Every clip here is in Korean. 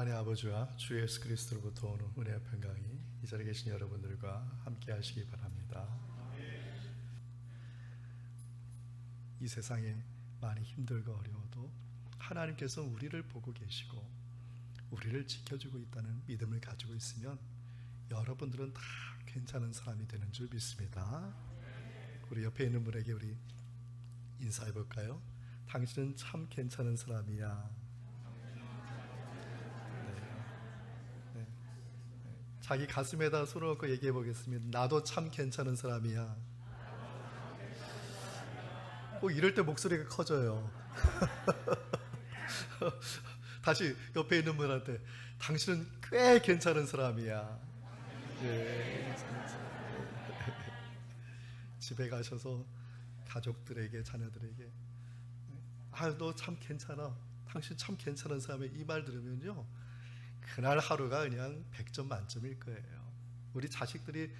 하나님 아버지와 주 예수 그리스도로부터 오는 은혜와 평강이 이 자리에 계신 여러분들과 함께 하시기 바랍니다. 이 세상에 많이 힘들고 어려워도 하나님께서 우리를 보고 계시고 우리를 지켜주고 있다는 믿음을 가지고 있으면 여러분들은 다 괜찮은 사람이 되는 줄 믿습니다. 우리 옆에 있는 분에게 우리 인사해 볼까요? 당신은 참 괜찮은 사람이야. 자기 가슴에다 손을 얹고 얘기해 보겠습니다. 나도 참 괜찮은 사람이야. 꼭 이럴 때 목소리가 커져요. 다시 옆에 있는 분한테 당신은 꽤 괜찮은 사람이야. 예. 집에 가셔서 가족들에게 자녀들에게 너 참 괜찮아. 당신 참 괜찮은 사람이야. 이 말 들으면요, 그날 하루가 그냥 100점 만점일 거예요. 우리 자식들이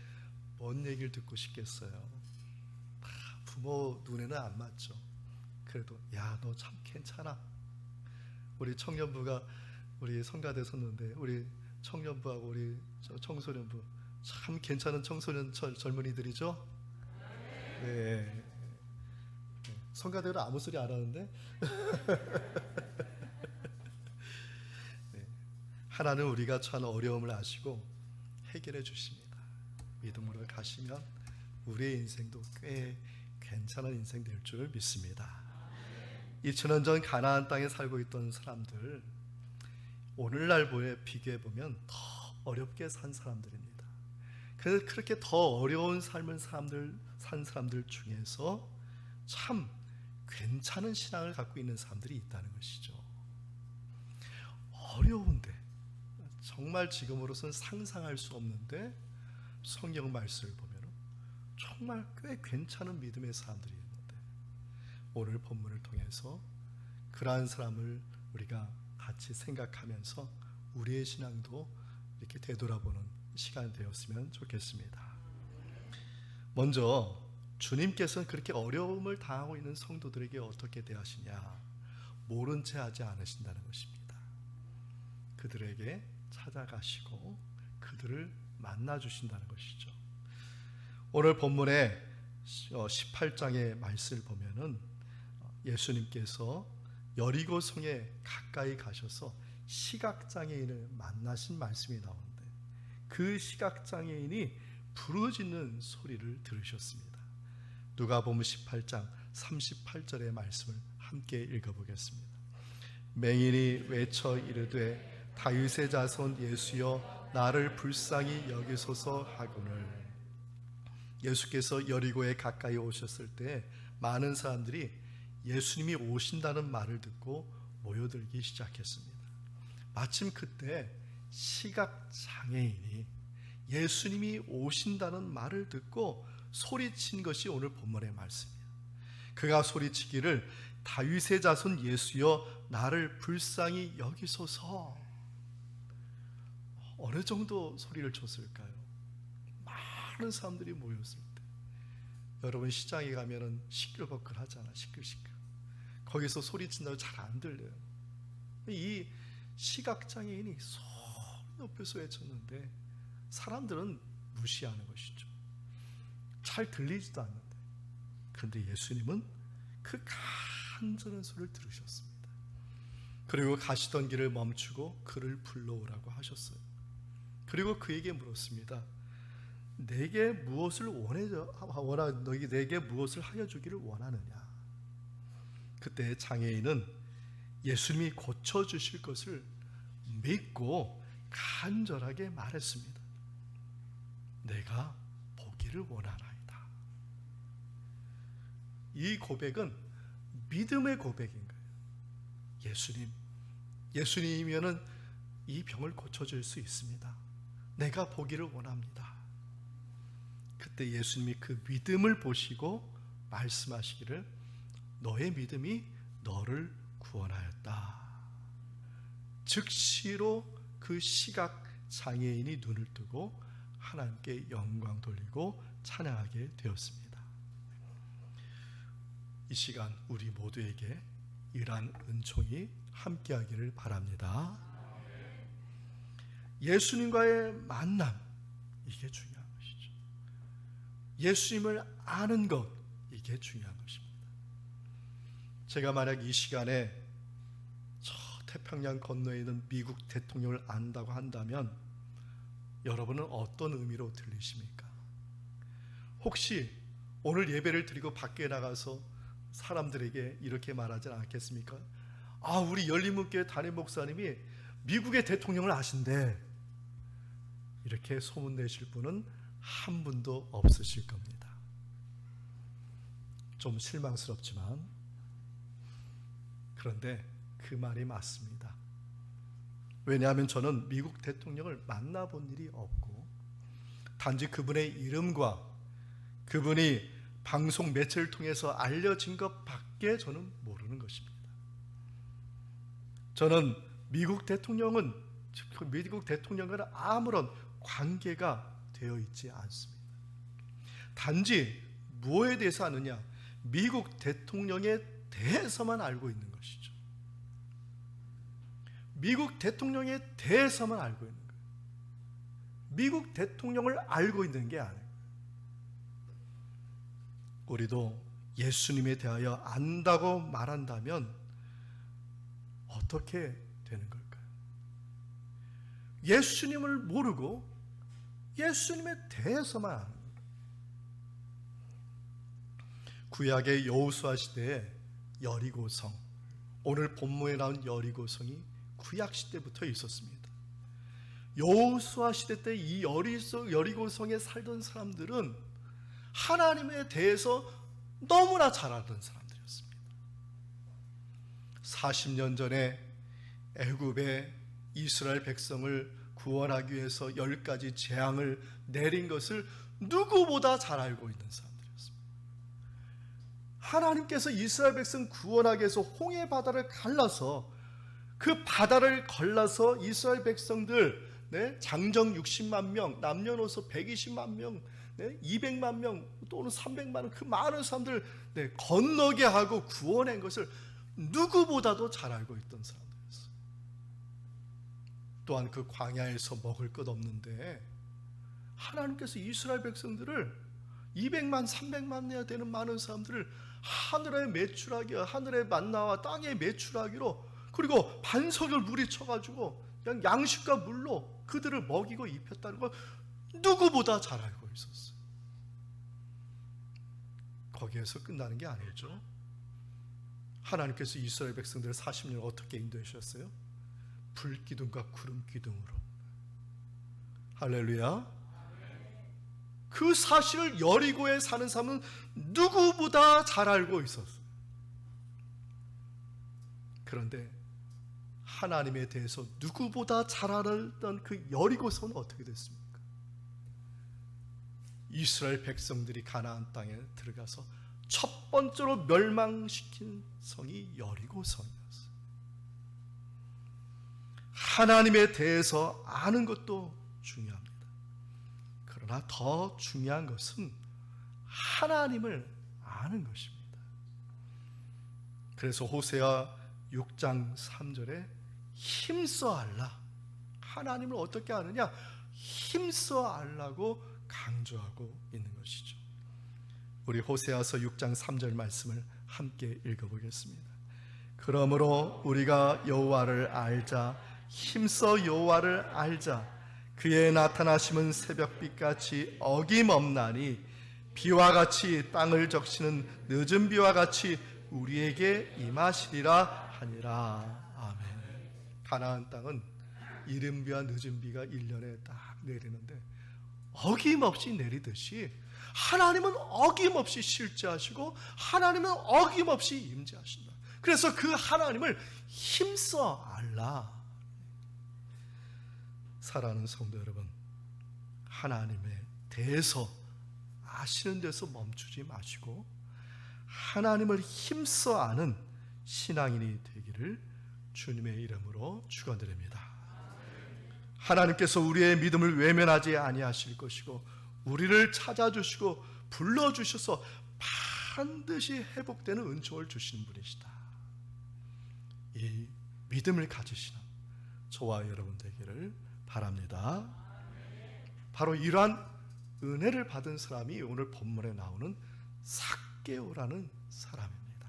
뭔 얘기를 듣고 싶겠어요. 다 부모 눈에는 안 맞죠. 그래도 야, 너 참 괜찮아. 우리 청년부가 우리 성가대 섰는데 우리 청년부하고 우리 청소년부 참 괜찮은 청소년 젊은이들이죠. 네. 성가대로 아무 소리 안 하는데 하나는 우리가 처한 어려움을 아시고 해결해 주십니다. 믿음으로 가시면 우리의 인생도 꽤 괜찮은 인생 될 줄 믿습니다. 2000년 전 가나안 땅에 살고 있던 사람들, 오늘날 비교해 보면 더 어렵게 산 사람들입니다. 그래서 그렇게 더 어려운 삶을 산 사람들 중에서 참 괜찮은 신앙을 갖고 있는 사람들이 있다는 것이죠. 어려운데, 정말 지금으로서는 상상할 수 없는데 성경 말씀을 보면 정말 꽤 괜찮은 믿음의 사람들이 있는데, 오늘 본문을 통해서 그러한 사람을 우리가 같이 생각하면서 우리의 신앙도 이렇게 되돌아보는 시간이 되었으면 좋겠습니다. 먼저 주님께서는 그렇게 어려움을 당하고 있는 성도들에게 어떻게 대하시냐, 모른 채 하지 않으신다는 것입니다. 그들에게 찾아가시고 그들을 만나주신다는 것이죠. 오늘 본문의 18장의 말씀을 보면은 예수님께서 여리고 성에 가까이 가셔서 시각장애인을 만나신 말씀이 나오는데, 그 시각장애인이 부르짖는 소리를 들으셨습니다. 누가복음 18장 38절의 말씀을 함께 읽어보겠습니다. 맹인이 외쳐 이르되 다윗의 자손 예수여 나를 불쌍히 여기소서 하거늘. 예수께서 여리고에 가까이 오셨을 때 많은 사람들이 예수님이 오신다는 말을 듣고 모여들기 시작했습니다. 마침 그때 시각장애인이 예수님이 오신다는 말을 듣고 소리친 것이 오늘 본문의 말씀이에요. 그가 소리치기를 다윗의 자손 예수여 나를 불쌍히 여기소서. 어느 정도 소리를 쳤을까요? 많은 사람들이 모였을 때, 여러분 시장에 가면은 시끌벅글 하잖아. 시끌시끌. 거기서 소리친다고 잘 안 들려요. 이 시각장애인이 소리 높여서 외쳤는데 사람들은 무시하는 것이죠. 잘 들리지도 않는데, 그런데 예수님은 그 간절한 소리를 들으셨습니다. 그리고 가시던 길을 멈추고 그를 불러오라고 하셨어요. 그리고 그에게 물었습니다. 내게 무엇을 너희 내게 무엇을 하여 주기를 원하느냐? 그때 장애인은 예수님이 고쳐주실 것을 믿고 간절하게 말했습니다. 내가 보기를 원하나이다. 이 고백은 믿음의 고백인 거예요. 예수님이면은 이 병을 고쳐줄 수 있습니다. 내가 보기를 원합니다. 그때 예수님이 그 믿음을 보시고 말씀하시기를 너의 믿음이 너를 구원하였다. 즉시로 그 시각 장애인이 눈을 뜨고 하나님께 영광 돌리고 찬양하게 되었습니다. 이 시간 우리 모두에게 이러한 은총이 함께하기를 바랍니다. 예수님과의 만남, 이게 중요한 것이죠. 예수님을 아는 것, 이게 중요한 것입니다. 제가 만약 이 시간에 저 태평양 건너에 있는 미국 대통령을 안다고 한다면 여러분은 어떤 의미로 들리십니까? 혹시 오늘 예배를 드리고 밖에 나가서 사람들에게 이렇게 말하지 않겠습니까? 아, 우리 열린문교회 담임 목사님이 미국의 대통령을 아신대. 이렇게 소문내실 분은 한 분도 없으실 겁니다. 좀 실망스럽지만 그런데 그 말이 맞습니다. 왜냐하면 저는 미국 대통령을 만나본 일이 없고 단지 그분의 이름과 그분이 방송 매체를 통해서 알려진 것밖에 저는 모르는 것입니다. 저는 미국 대통령과는 아무런 관계가 되어 있지 않습니다. 단지 무엇에 대해서 아느냐? 미국 대통령에 대해서만 알고 있는 것이죠. 미국 대통령에 대해서만 알고 있는 거예요. 미국 대통령을 알고 있는 게 아니에요. 우리도 예수님에 대하여 안다고 말한다면 어떻게 되는 걸까요? 예수님을 모르고 예수님에 대해서만 아는 거예요. 구약의 여호수아 시대에 여리고성, 오늘 본문에 나온 여리고성이 구약 시대부터 있었습니다. 여호수아 시대 때 이 여리고성에 살던 사람들은 하나님에 대해서 너무나 잘 알던 사람들이었습니다. 40년 전에 애굽의 이스라엘 백성을 구원하기 위해서 10가지 재앙을 내린 것을 누구보다 잘 알고 있는 사람들이었습니다. 하나님께서 이스라엘 백성 구원하기 위해서 홍해 바다를 갈라서 그 바다를 걸러서 이스라엘 백성들 장정 60만 명, 남녀노소 120만 명, 200만 명 또는 300만 명, 그 많은 사람들 건너게 하고 구원한 것을 누구보다도 잘 알고 있던 사람들이었어요. 또한 그 광야에서 먹을 것 없는데 하나님께서 이스라엘 백성들을 200만, 300만 내야 되는 많은 사람들을 하늘의 메추라기와 하늘의 만나와 땅의 메추라기로 그리고 반석을 물이 쳐가지고 그냥 양식과 물로 그들을 먹이고 입혔다는 걸 누구보다 잘 알고 있었어요. 거기에서 끝나는 게 아니죠. 하나님께서 이스라엘 백성들을 40년 어떻게 인도하셨어요? 불기둥과 구름기둥으로. 할렐루야. 그 사실을 여리고에 사는 사람은 누구보다 잘 알고 있었어요. 그런데 하나님에 대해서 누구보다 잘 알았던 그 여리고성은 어떻게 됐습니까? 이스라엘 백성들이 가나안 땅에 들어가서 첫 번째로 멸망시킨 성이 여리고성이었어요. 하나님에 대해서 아는 것도 중요합니다. 그러나 더 중요한 것은 하나님을 아는 것입니다. 그래서 호세아 6장 3절에 힘써 알라. 하나님을 어떻게 아느냐? 힘써 알라고 강조하고 있는 것이죠. 우리 호세아서 6장 3절 말씀을 함께 읽어보겠습니다. 그러므로 우리가 여호와를 알자. 힘써 여호와를 알자. 그의 나타나심은 새벽빛같이 어김없나니 비와 같이 땅을 적시는 늦은 비와 같이 우리에게 임하시리라 하니라. 아멘. 가나안 땅은 이른 비와 늦은 비가 1년에 딱 내리는데 어김없이 내리듯이 하나님은 어김없이 실제하시고 하나님은 어김없이 임재하신다. 그래서 그 하나님을 힘써 알라. 사랑하는 성도 여러분, 하나님에 대해서 아시는 데서 멈추지 마시고 하나님을 힘써 아는 신앙인이 되기를 주님의 이름으로 축원드립니다. 하나님께서 우리의 믿음을 외면하지 아니하실 것이고 우리를 찾아주시고 불러주셔서 반드시 회복되는 은총을 주시는 분이시다. 이 믿음을 가지시는 저와 여러분 되기를 바랍니다. 바로 이러한 은혜를 받은 사람이 오늘 본문에 나오는 삭개오라는 사람입니다.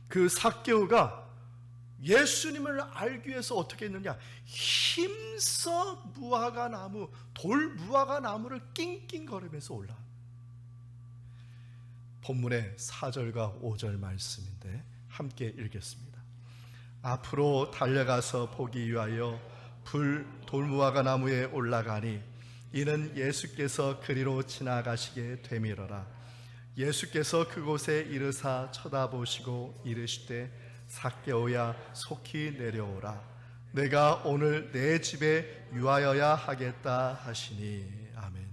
그 삭개오가 예수님을 알기 위해서 어떻게 했느냐, 힘써 무화과 나무, 돌 무화과 나무를 낑낑거리면서 올라갑니다. 본문의 4절과 5절 말씀인데 함께 읽겠습니다. 앞으로 달려가서 보기 위하여 돌무화과 나무에 올라가니 이는 예수께서 그리로 지나가시게 되밀어라. 예수께서 그곳에 이르사 쳐다보시고 이르시되 삭개오야 속히 내려오라. 내가 오늘 내 집에 유하여야 하겠다 하시니. 아멘.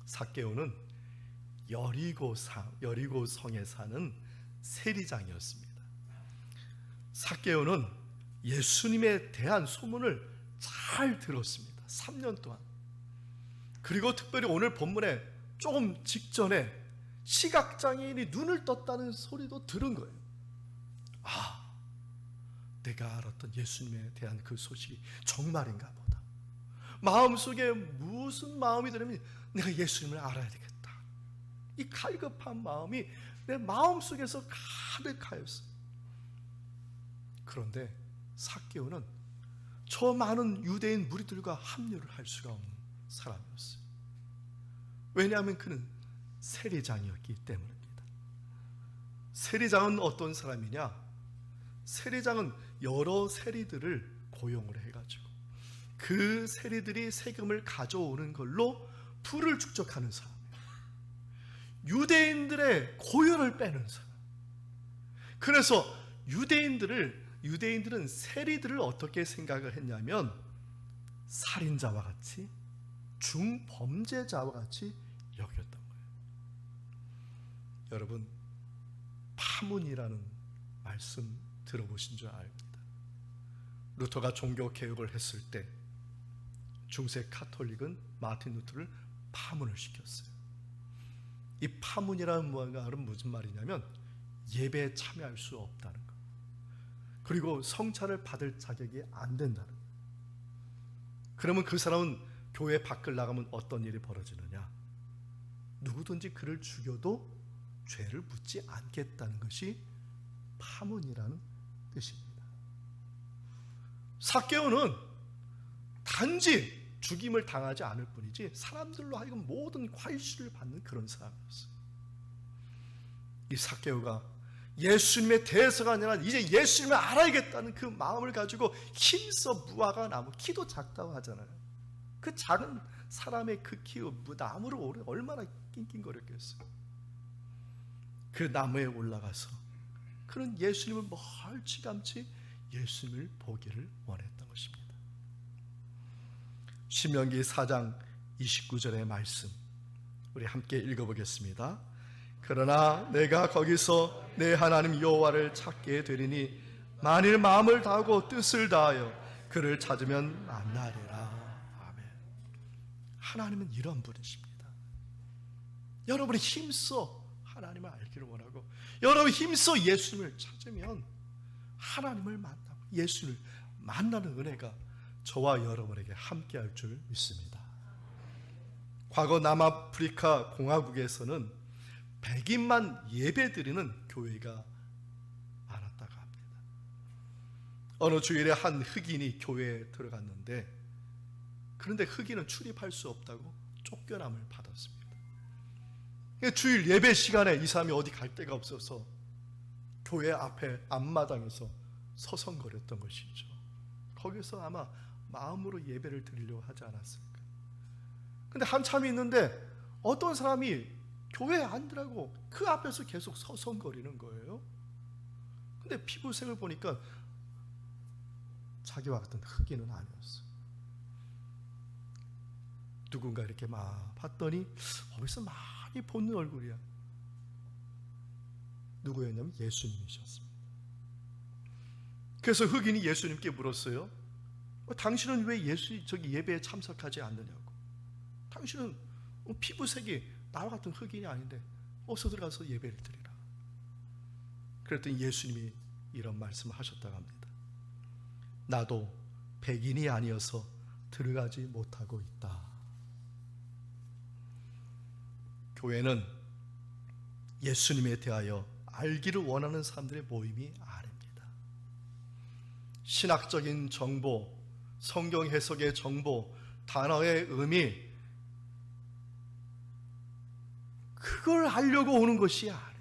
삭개오는 여리고성에 사는 세리장이었습니다. 삭개오는 예수님에 대한 소문을 잘 들었습니다. 3년 동안. 그리고 특별히 오늘 본문에 조금 직전에 시각장애인이 눈을 떴다는 소리도 들은 거예요. 아, 내가 알았던 예수님에 대한 그 소식이 정말인가 보다. 마음속에 무슨 마음이 들으면 내가 예수님을 알아야 되겠다. 이 갈급한 마음이 내 마음속에서 가득하였어요. 그런데 삭개오는 저 많은 유대인 무리들과 합류를 할 수가 없는 사람이었어요. 왜냐하면 그는 세리장이었기 때문입니다. 세리장은 어떤 사람이냐? 세리장은 여러 세리들을 고용을 해가지고 그 세리들이 세금을 가져오는 걸로 부를 축적하는 사람이에요. 유대인들의 고혈을 빼는 사람. 그래서 유대인들은 세리들을 어떻게 생각을 했냐면 살인자와 같이, 중범죄자와 같이 여겼던 거예요. 여러분, 파문이라는 말씀 들어보신 줄 압니다. 루터가 종교 개혁을 했을 때 중세 카톨릭은 마틴 루터를 파문을 시켰어요. 이 파문이라는 말은 무슨 말이냐면 예배에 참여할 수 없다는 것, 그리고 성찬을 받을 자격이 안 된다는 것. 그러면 그 사람은 교회 밖을 나가면 어떤 일이 벌어지느냐? 누구든지 그를 죽여도 죄를 묻지 않겠다는 것이 파문이라는 뜻입니다. 삭개오는 단지 죽임을 당하지 않을 뿐이지 사람들로 하여금 모든 과실을 받는 그런 사람이었어요. 이 삭개오가 예수님에 대해서가 아니라 이제 예수님을 알아야겠다는 그 마음을 가지고 힘써 무화과 나무, 키도 작다고 하잖아요. 그 작은 사람의 그 키, 나무를 얼마나 낑낑거렸겠어요. 그 나무에 올라가서 그는 예수님을 멀찌감치 예수님을 보기를 원했던 것입니다. 신명기 4장 29절의 말씀 우리 함께 읽어보겠습니다. 그러나 내가 거기서 내 하나님 여호와를 찾게 되리니 만일 마음을 다하고 뜻을 다하여 그를 찾으면 만나리라. 아멘. 하나님은 이런 분이십니다. 여러분이 힘써 하나님을 알기를 원하고 여러분 힘써 예수님을 찾으면 하나님을 만나고 예수를 만나는 은혜가 저와 여러분에게 함께할 줄 믿습니다. 과거 남아프리카 공화국에서는 백인만 예배드리는 교회가 많았다고 합니다. 어느 주일에 한 흑인이 교회에 들어갔는데 그런데 흑인은 출입할 수 없다고 쫓겨남을 받았습니다. 주일 예배 시간에 이 사람이 어디 갈 데가 없어서 교회 앞에 앞마당에서 서성거렸던 것이죠. 거기서 아마 마음으로 예배를 드리려고 하지 않았을까. 근데 한참이 있는데 어떤 사람이 교회에 앉으라고 그 앞에서 계속 서성거리는 거예요. 근데 피부색을 보니까 자기와 같은 흑인은 아니었어요. 누군가 이렇게 막 봤더니 어디서 많이 보는 얼굴이야. 누구였냐면 예수님이셨습니다. 그래서 흑인이 예수님께 물었어요. 당신은 왜 예배에 참석하지 않느냐고. 당신은 피부색이 나와 같은 흑인이 아닌데 어서 들어가서 예배를 드리라. 그랬더니 예수님이 이런 말씀을 하셨다고 합니다. 나도 백인이 아니어서 들어가지 못하고 있다. 교회는 예수님에 대하여 알기를 원하는 사람들의 모임이 아닙니다. 신학적인 정보, 성경 해석의 정보, 단어의 의미, 그걸 알려고 오는 것이 아니에요.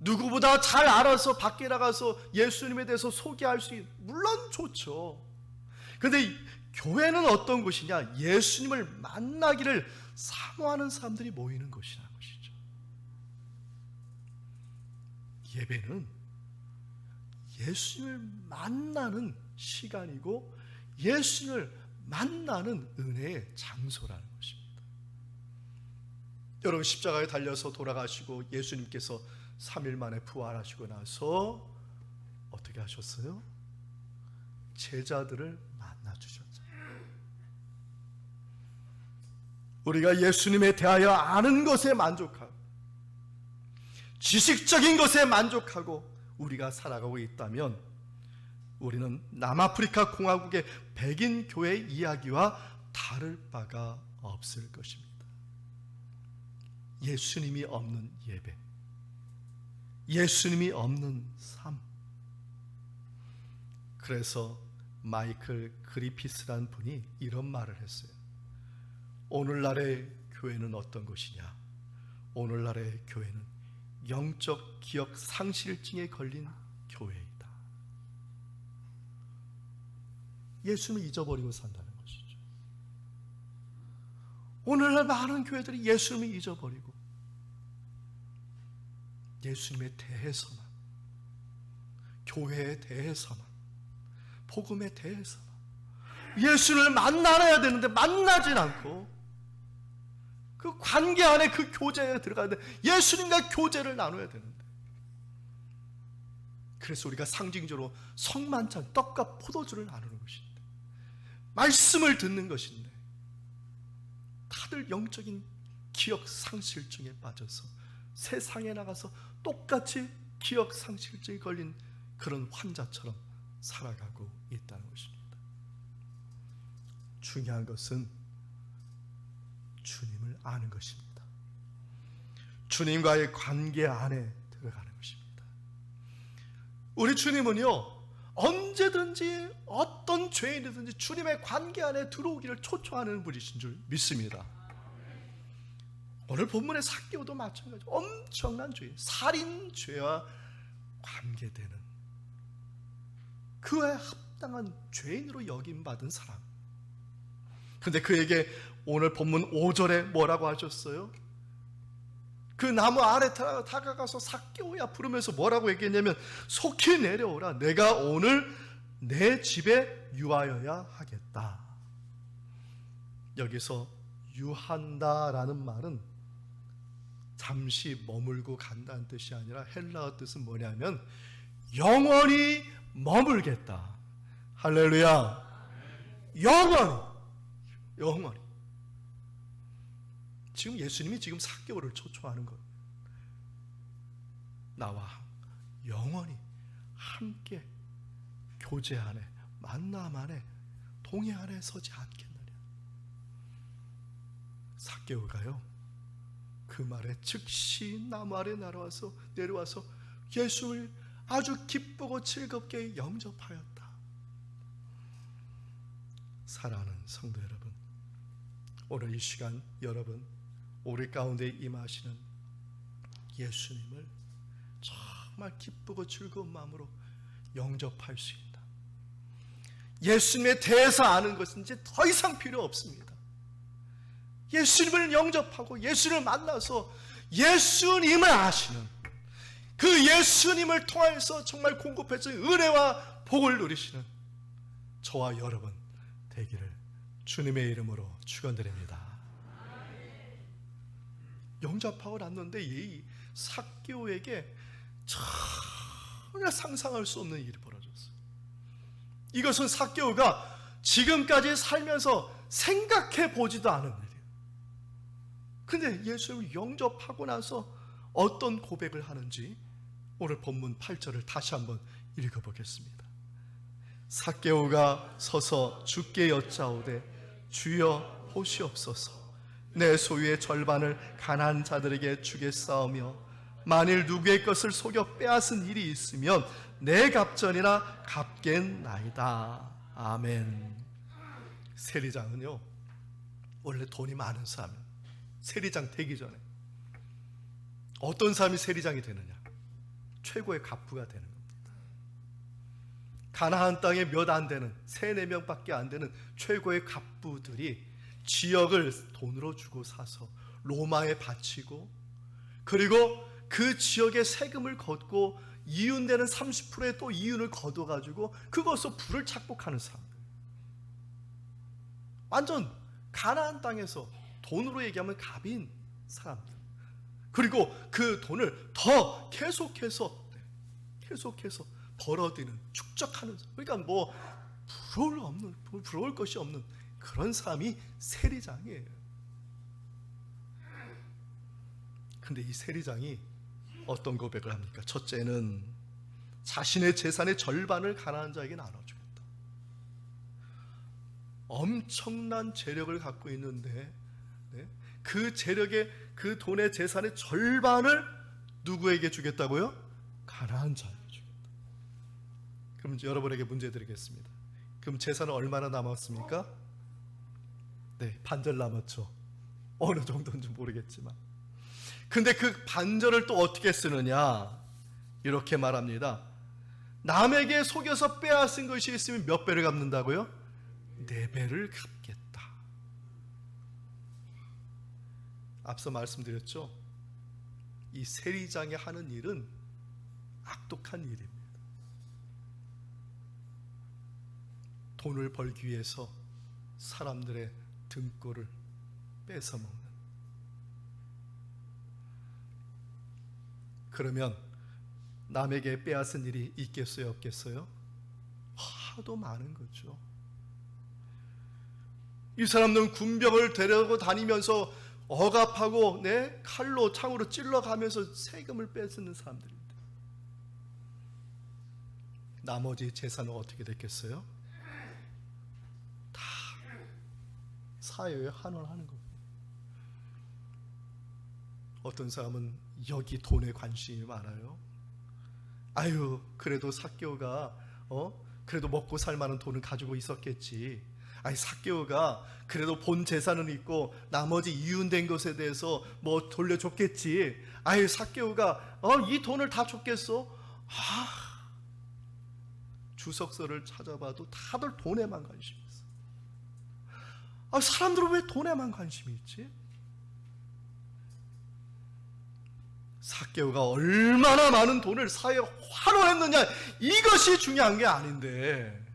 누구보다 잘 알아서 밖에 나가서 예수님에 대해서 소개할 수 있는, 물론 좋죠. 그런데 교회는 어떤 곳이냐? 예수님을 만나기를 사모하는 사람들이 모이는 곳이라는 것이죠. 예배는 예수님을 만나는 시간이고 예수님을 만나는 은혜의 장소라는 것입니다. 여러분, 십자가에 달려서 돌아가시고 예수님께서 3일 만에 부활하시고 나서 어떻게 하셨어요? 제자들을 만나 주셨죠. 우리가 예수님에 대하여 아는 것에 만족하고 지식적인 것에 만족하고 우리가 살아가고 있다면 우리는 남아프리카 공화국의 백인 교회 이야기와 다를 바가 없을 것입니다. 예수님이 없는 예배, 예수님이 없는 삶. 그래서 마이클 그리피스라는 분이 이런 말을 했어요. 오늘날의 교회는 어떤 것이냐? 오늘날의 교회는 영적 기억 상실증에 걸린 교회이다. 예수님을 잊어버리고 산다는 것이죠. 오늘날 많은 교회들이 예수님을 잊어버리고 예수님에 대해서만, 교회에 대해서만, 복음에 대해서만, 예수를 만나야 되는데 만나진 않고 그 관계 안에 그 교제에 들어가야 돼. 예수님과 교제를 나눠야 되는데, 그래서 우리가 상징적으로 성만찬, 떡과 포도주를 나누는 것인데, 말씀을 듣는 것인데, 다들 영적인 기억 상실증에 빠져서 세상에 나가서 똑같이 기억 상실증이 걸린 그런 환자처럼 살아가고 있다는 것입니다. 중요한 것은 주님을 아는 것입니다. 주님과의 관계 안에 들어가는 것입니다. 우리 주님은요, 언제든지 어떤 죄인이든지 주님의 관계 안에 들어오기를 초청하는 분이신 줄 믿습니다. 오늘 본문의 삭개오도 마찬가지, 엄청난 죄, 살인죄와 관계되는, 그에 합당한 죄인으로 여김받은 사람. 그런데 그에게 오늘 본문 5절에 뭐라고 하셨어요? 그 나무 아래 다가가서 삭개오야 부르면서 뭐라고 얘기했냐면, 속히 내려오라, 내가 오늘 내 집에 유하여야 하겠다. 여기서 유한다라는 말은 잠시 머물고 간다는 뜻이 아니라 헬라어 뜻은 뭐냐면 영원히 머물겠다. 할렐루야. 영원히. 지금 예수님이 지금 삭개오를 초청하는 것, 나와 영원히 함께 교제 안에, 만남 안에, 동해 안에 서지 않겠느냐. 삭개오가요, 그 말에 즉시 나무 아래 내려와서 예수를 아주 기쁘고 즐겁게 영접하였다. 사랑하는 성도 여러분, 오늘 이 시간 여러분, 우리 가운데 임하시는 예수님을 정말 기쁘고 즐거운 마음으로 영접할 수 있다. 예수님에 대해서 아는 것은 이제 더 이상 필요 없습니다. 예수님을 영접하고 예수를 만나서 예수님을 아시는, 그 예수님을 통해서 정말 공급해서 은혜와 복을 누리시는 저와 여러분 되기를 주님의 이름으로 축원드립니다. 영접하고 났는데 이 삭개오에게 전혀 상상할 수 없는 일이 벌어졌어요. 이것은 삭개오가 지금까지 살면서 생각해 보지도 않은 일이에요. 근데 예수를 영접하고 나서 어떤 고백을 하는지 오늘 본문 8절을 다시 한번 읽어보겠습니다. 삭개오가 서서 주께 여짜오되 주여 보시옵소서. 내 소유의 절반을 가난한 자들에게 주겠사오며 만일 누구의 것을 속여 빼앗은 일이 있으면 내 갑전이나 갚겠나이다. 아멘. 세리장은요, 원래 돈이 많은 사람, 세리장 되기 전에 어떤 사람이 세리장이 되느냐? 최고의 갑부가 되는 겁니다. 가나안 땅에 몇 안 되는, 3-4명밖에 안 되는 최고의 갑부들이 지역을 돈으로 주고 사서 로마에 바치고, 그리고 그 지역의 세금을 걷고 이윤되는 30%의 또 이윤을 거둬가지고 그것으로 부를 착복하는 사람들. 완전 가나안 땅에서 돈으로 얘기하면 갑인 사람들. 그리고 그 돈을 더 계속해서 벌어들이는, 축적하는, 그러니까 뭐 부러울 것이 없는 그런 사람이 세리장이에요. 근데 이 세리장이 어떤 고백을 합니까? 첫째는 자신의 재산의 절반을 가난한 자에게 나눠주겠다. 엄청난 재력을 갖고 있는데 그 재력의, 그 돈의 재산의 절반을 누구에게 주겠다고요? 가난한 자에게 주겠다. 그럼 여러분에게 문제 드리겠습니다. 그럼 재산은 얼마나 남았습니까? 네, 반절 남았죠. 어느 정도인지 모르겠지만. 근데 그 반절을 또 어떻게 쓰느냐? 이렇게 말합니다. 남에게 속여서 빼앗은 것이 있으면 몇 배를 갚는다고요? 4배를 갚겠다. 앞서 말씀드렸죠? 이 세리장이 하는 일은 악독한 일입니다. 돈을 벌기 위해서 사람들의 등골을 뺏어먹는. 그러면 남에게 빼앗은 일이 있겠어요, 없겠어요? 하도 많은 거죠. 이 사람들은 군병을 데리고 다니면서 억압하고 칼로 창으로 찔러가면서 세금을 뺏는 사람들입니다. 나머지 재산은 어떻게 됐겠어요? 다 사회에 환원하는 겁니다. 어떤 사람은 여기 돈에 관심이 많아요. 아유, 그래도 삭개오가 그래도 먹고 살 만한 돈은 가지고 있었겠지. 아니, 삭개오가 그래도 본 재산은 있고 나머지 이윤된 것에 대해서 뭐 돌려줬겠지. 아유, 삭개오가 이 돈을 다 줬겠어? 주석서를 찾아봐도 다들 돈에만 관심이 있어. 사람들은 왜 돈에만 관심이 있지? 삭개오가 얼마나 많은 돈을 사회에 환원했느냐, 이것이 중요한 게 아닌데,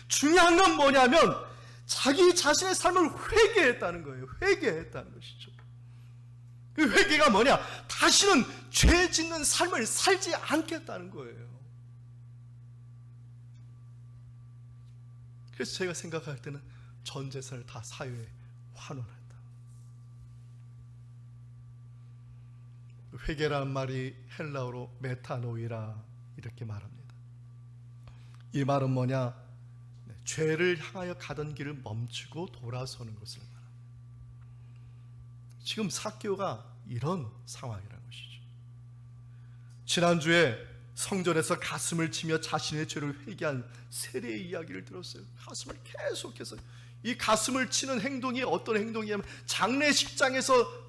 중요한 건 뭐냐면 자기 자신의 삶을 회개했다는 거예요. 회개했다는 것이죠. 그 회개가 뭐냐? 다시는 죄 짓는 삶을 살지 않겠다는 거예요. 그래서 제가 생각할 때는 전 재산을 다 사회에 환원한다. 회개라는 말이 헬라어로 메타노이라 이렇게 말합니다. 이 말은 뭐냐? 죄를 향하여 가던 길을 멈추고 돌아서는 것을 말합니다. 지금 삭개오가 이런 상황이라는 것이죠. 지난주에 성전에서 가슴을 치며 자신의 죄를 회개한 세례의 이야기를 들었어요. 가슴을 계속해서, 이 가슴을 치는 행동이 어떤 행동이냐면 장례식장에서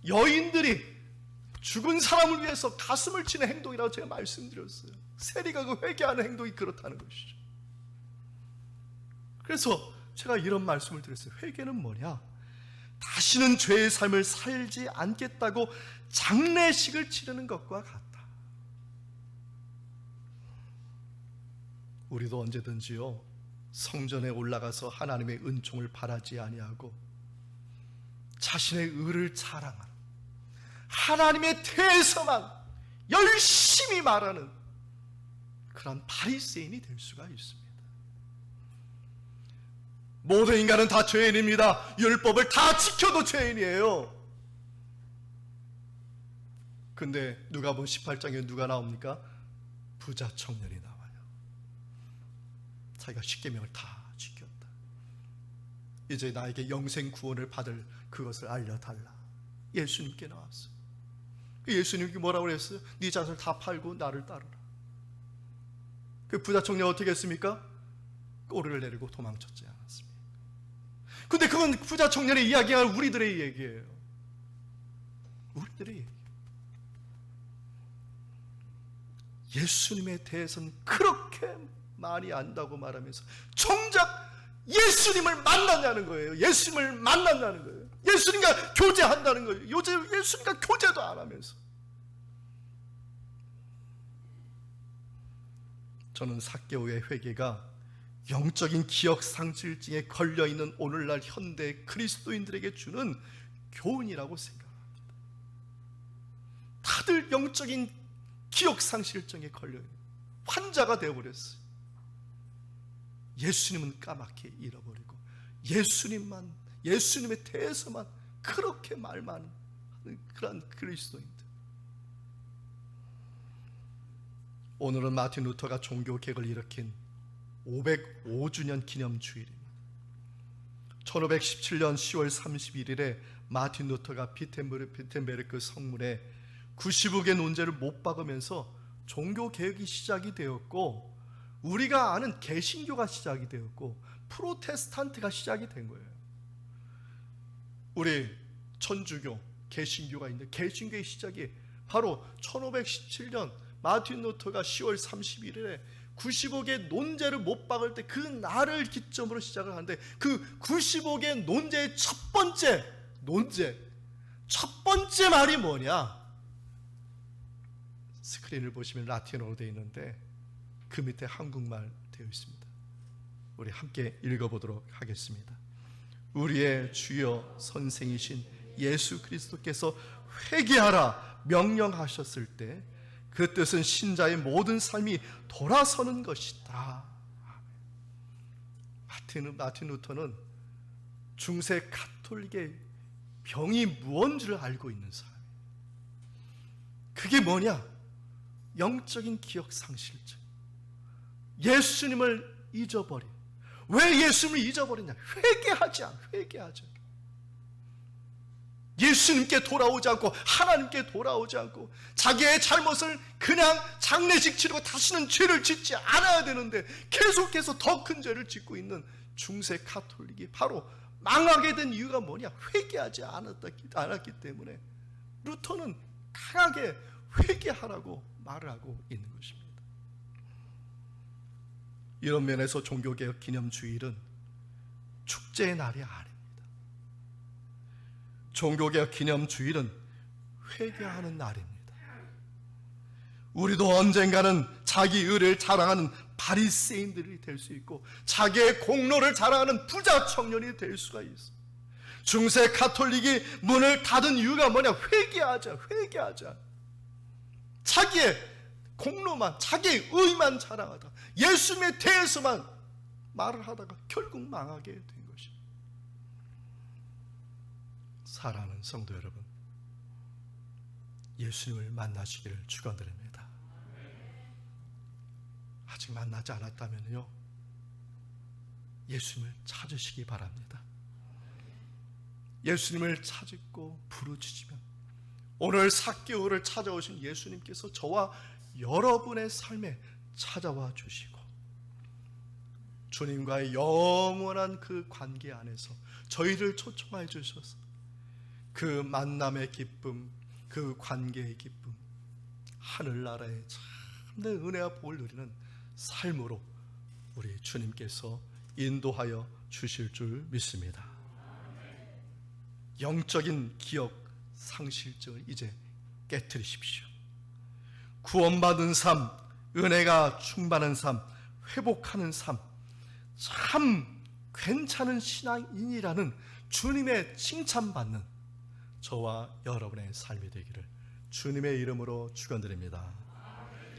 여인들이 죽은 사람을 위해서 가슴을 치는 행동이라고 제가 말씀드렸어요. 세리가 그 회개하는 행동이 그렇다는 것이죠. 그래서 제가 이런 말씀을 드렸어요. 회개는 뭐냐? 다시는 죄의 삶을 살지 않겠다고 장례식을 치르는 것과 같다. 우리도 언제든지요, 성전에 올라가서 하나님의 은총을 바라지 아니하고 자신의 의를 자랑하는, 하나님의 대해서만 열심히 말하는 그런 바리새인이 될 수가 있습니다. 모든 인간은 다 죄인입니다. 율법을 다 지켜도 죄인이에요. 근데 누가복음 18장에 누가 나옵니까? 부자 청년이 나와요. 자기가 십계명을 다 지켰다. 이제 나에게 영생 구원을 받을 그것을 알려달라. 예수님께 나왔어요. 예수님께 뭐라고 그랬어요? 네 자산을 다 팔고 나를 따르라. 그 부자 청년 어떻게 했습니까? 꼬리를 내리고 도망쳤지 않았습니까? 근데 그건 부자 청년의 이야기가 우리들의 얘기예요. 우리들의 얘기. 예수님에 대해서는 그렇게 많이 안다고 말하면서 정작 예수님을 만났냐는 거예요. 예수님을 만났냐는 거예요. 예수님과 교제한다는 거예요. 요새 예수님과 교제도 안 하면서. 저는 삭개오의 회개가 영적인 기억 상실증에 걸려있는 오늘날 현대 그리스도인들에게 주는 교훈이라고 생각합니다. 다들 영적인 기억 상실증에 걸려있는 환자가 되어버렸어요. 예수님은 까맣게 잃어버리고 예수님에 대해서만 그렇게 말만 하는 그런 그리스도인들. 오늘은 마틴 루터가 종교개혁을 일으킨 505주년 기념주일입니다. 1517년 10월 31일에 마틴 루터가 비텐베르크 성문에 90억의 논제를 못 박으면서 종교개혁이 시작이 되었고, 우리가 아는 개신교가 시작이 되었고 프로테스탄트가 시작이 된 거예요. 우리 천주교, 개신교가 있는데 개신교의 시작이 바로 1517년 마틴 루터가 10월 31일에 90억의 논제를 못 박을 때 그 날을 기점으로 시작을 하는데, 그 90억의 논제의 첫 번째 말이 뭐냐? 스크린을 보시면 라틴어로 되어 있는데 그 밑에 한국말 되어 있습니다. 우리 함께 읽어보도록 하겠습니다. 우리의 주여 선생이신 예수 그리스도께서 회개하라 명령하셨을 때 그 뜻은 신자의 모든 삶이 돌아서는 것이다. 마틴 루터는 중세 가톨릭의 병이 무언지를 알고 있는 사람이에요. 그게 뭐냐? 영적인 기억 상실증. 예수님을 잊어버린. 왜 예수님을 잊어버리냐? 회개하지. 예수님께 돌아오지 않고, 하나님께 돌아오지 않고, 자기의 잘못을 그냥 장례식 치르고 다시는 죄를 짓지 않아야 되는데 계속해서 더 큰 죄를 짓고 있는 중세 가톨릭이 바로 망하게 된 이유가 뭐냐? 회개하지 않았기 때문에 루터는 강하게 회개하라고 말을 하고 있는 것입니다. 이런 면에서 종교개혁 기념주일은 축제의 날이 아닙니다. 종교개혁 기념주일은 회개하는 날입니다. 우리도 언젠가는 자기 의를 자랑하는 바리새인들이 될 수 있고, 자기의 공로를 자랑하는 부자 청년이 될 수가 있어. 중세 가톨릭이 문을 닫은 이유가 뭐냐? 회개하자. 자기의 공로만, 자기의 의만 자랑하다, 예수님에 대해서만 말을 하다가 결국 망하게 된 것입니다. 사랑하는 성도 여러분, 예수님을 만나시기를 축원드립니다. 아직 만나지 않았다면요, 예수님을 찾으시기 바랍니다. 예수님을 찾고 부르짖으면 오늘 삭개오를 찾아오신 예수님께서 저와 여러분의 삶에 찾아와 주시고, 주님과의 영원한 그 관계 안에서 저희를 초청해 주셔서 그 만남의 기쁨, 그 관계의 기쁨, 하늘나라의 참된 은혜와 복을 누리는 삶으로 우리 주님께서 인도하여 주실 줄 믿습니다. 영적인 기억 상실증을 이제 깨트리십시오. 구원받은 삶, 은혜가 충만한 삶, 회복하는 삶, 참 괜찮은 신앙인이라는 주님의 칭찬받는 저와 여러분의 삶이 되기를 주님의 이름으로 축원드립니다.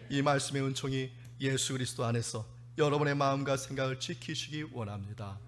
이 말씀의 은총이 예수 그리스도 안에서 여러분의 마음과 생각을 지키시기 원합니다.